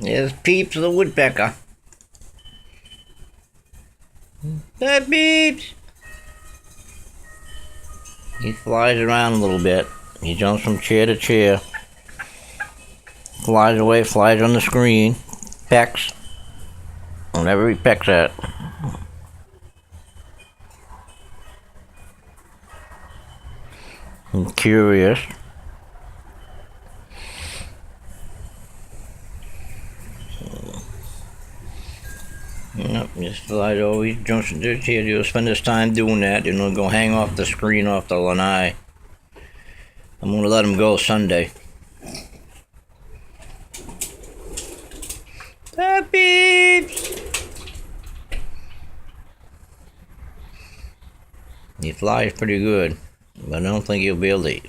There's Peeps the woodpecker. Hey, Peeps! He flies around a little bit. He jumps from chair to chair. Flies away, flies on the screen. Pecks. Whenever he pecks at. I'm curious. Yep, just flies over. He jumps into the chair. He'll spend his time doing that. Then he'll go hang off the screen off the lanai. I'm gonna let him go Sunday. Peeps! He flies pretty good, but I don't think he'll be able to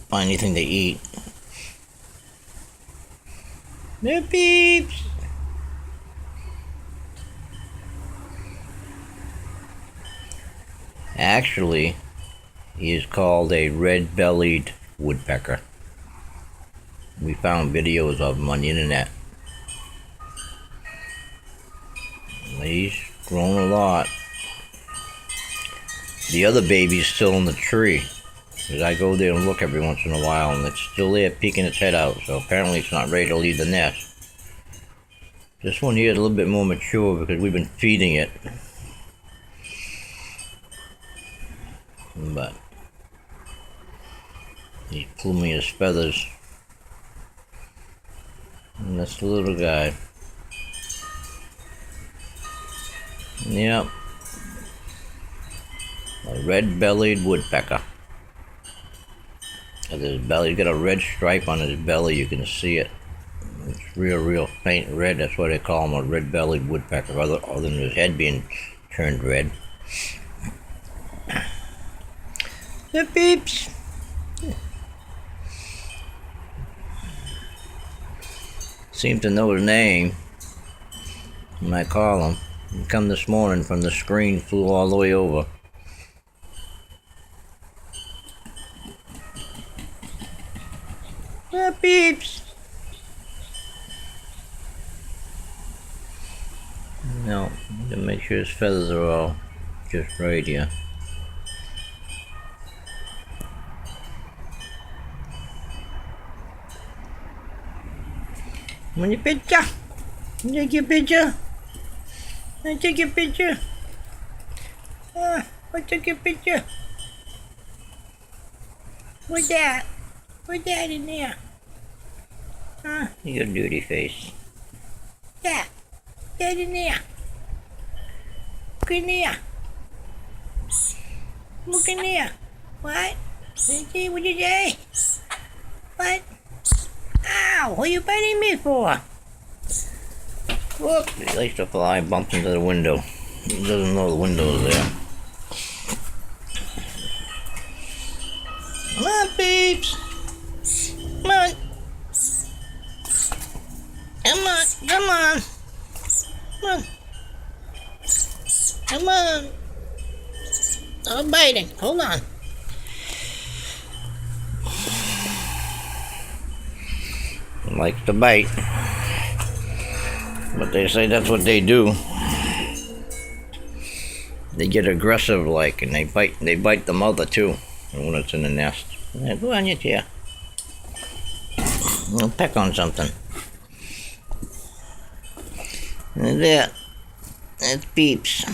find anything to eat. There, Peeps! Actually, he is called a red-bellied woodpecker. We found videos of him on the internet. He's grown a lot. The other baby's still in the tree. Because I go there and look every once in a while, and it's still there peeking its head out. So apparently it's not ready to leave the nest. This one here is a little bit more mature because we've been feeding it. But he's pluming his feathers. And that's the little guy. Yep. A red-bellied woodpecker. And his belly, he's got a red stripe on his belly, you can see it. It's real faint red, that's why they call him a red-bellied woodpecker, other than his head being turned red. The Peeps! Seemed to know his name when I call him. He come this morning from the screen, flew all the way over. The Peeps! No, to make sure his feathers are all just right here. Want your picture? Take your picture? I take your picture? I took your picture. What's that? What's that in there? You got a dirty face. Yeah, that in there. Look in there. Look in there. What? What did you say? What? Ow! What are you biting me for? Whoop! He likes to fly, bumps into the window. He doesn't know the window is there. Come on, Peeps! Come on! Come on! Come on! Come on! Come on! I'm biting. Hold on. Likes to bite, but they say that's what they do. They get aggressive like, and they bite the mother too when it's in the nest. Go on your chair. I'll peck on something. And that's Peeps.